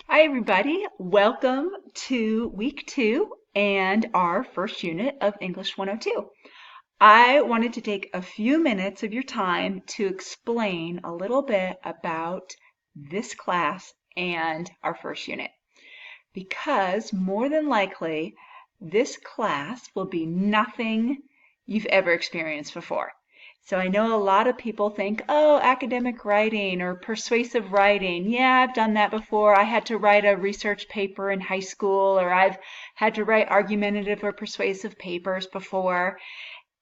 Hi everybody, welcome to week 2 and our first unit of English 102. I wanted to take a few minutes of your time to explain a little bit about this class and our first unit, because more than likely this class will be nothing you've ever experienced before. So I know a lot of people think, oh, academic writing or persuasive writing. Yeah, I've done that before. I had to write a research paper in high school, or I've had to write argumentative or persuasive papers before.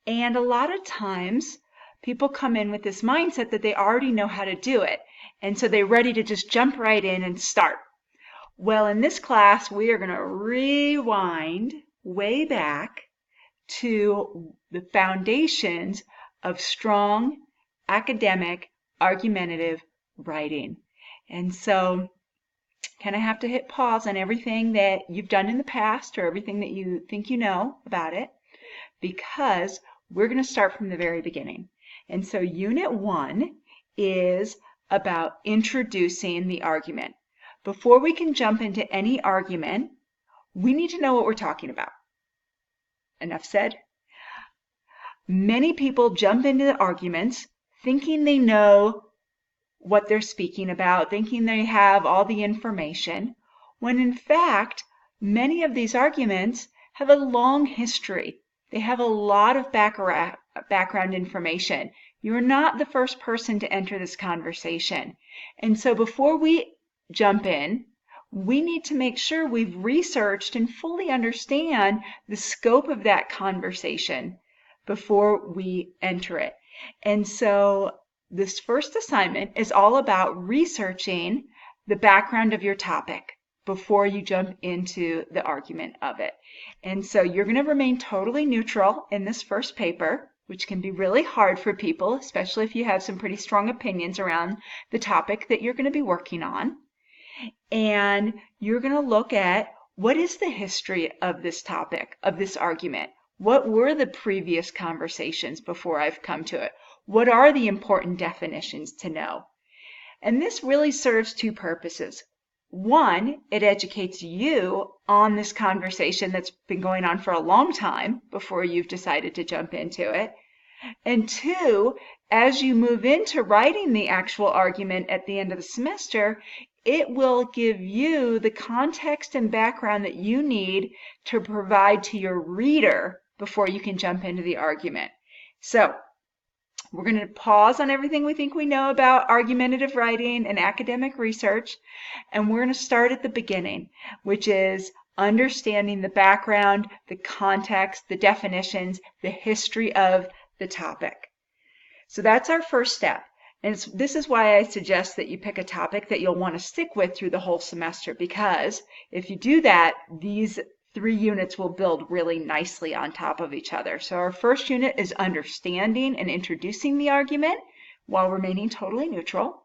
And a lot of times people come in with this mindset that they already know how to do it. And so they're ready to just jump right in and start. Well, in this class, we are going to rewind way back to the foundations of strong academic argumentative writing. And so kind of have to hit pause on everything that you've done in the past or everything that you think you know about it, because we're going to start from the very beginning. And so Unit 1 is about introducing the argument. Before we can jump into any argument, we need to know what we're talking about. Enough said. Many people jump into the arguments thinking they know what they're speaking about, thinking they have all the information, when in fact, many of these arguments have a long history. They have a lot of background information. You're not the first person to enter this conversation. And so before we jump in, we need to make sure we've researched and fully understand the scope of that conversation before we enter it. And so this first assignment is all about researching the background of your topic before you jump into the argument of it. And so you're going to remain totally neutral in this first paper, which can be really hard for people, especially if you have some pretty strong opinions around the topic that you're going to be working on. And you're going to look at what is the history of this topic, of this argument. What were the previous conversations before I've come to it? What are the important definitions to know? And this really serves two purposes. One, it educates you on this conversation that's been going on for a long time before you've decided to jump into it. And two, as you move into writing the actual argument at the end of the semester, it will give you the context and background that you need to provide to your reader before you can jump into the argument. So we're going to pause on everything we think we know about argumentative writing and academic research, and we're going to start at the beginning, which is understanding the background, the context, the definitions, the history of the topic. So that's our first step. And this is why I suggest that you pick a topic that you'll want to stick with through the whole semester, because if you do that, these 3 units will build really nicely on top of each other. So our first unit is understanding and introducing the argument while remaining totally neutral.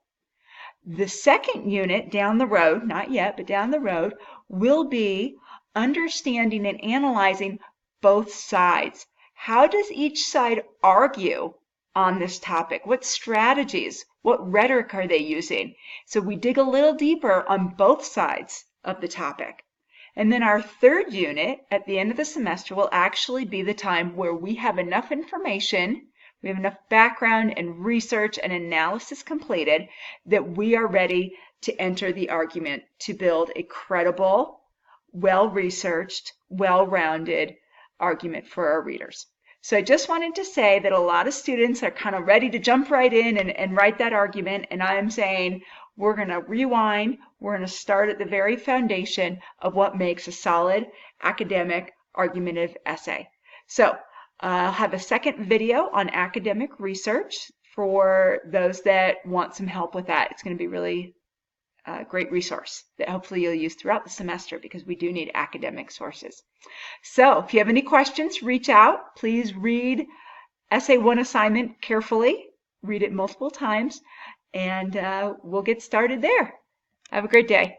The second unit down the road, not yet, but down the road, will be understanding and analyzing both sides. How does each side argue on this topic? What strategies, what rhetoric are they using? So we dig a little deeper on both sides of the topic. And then our third unit at the end of the semester will actually be the time where we have enough information, we have enough background and research and analysis completed that we are ready to enter the argument to build a credible, well-researched, well-rounded argument for our readers. So I just wanted to say that a lot of students are kind of ready to jump right in and write that argument, and I'm saying we're going to rewind. We're going to start at the very foundation of what makes a solid academic argumentative essay. So I'll have a second video on academic research for those that want some help with that. It's going to be really a great resource that hopefully you'll use throughout the semester, because we do need academic sources. So if you have any questions, reach out. Please read Essay 1 assignment carefully. Read it multiple times, and we'll get started there. Have a great day.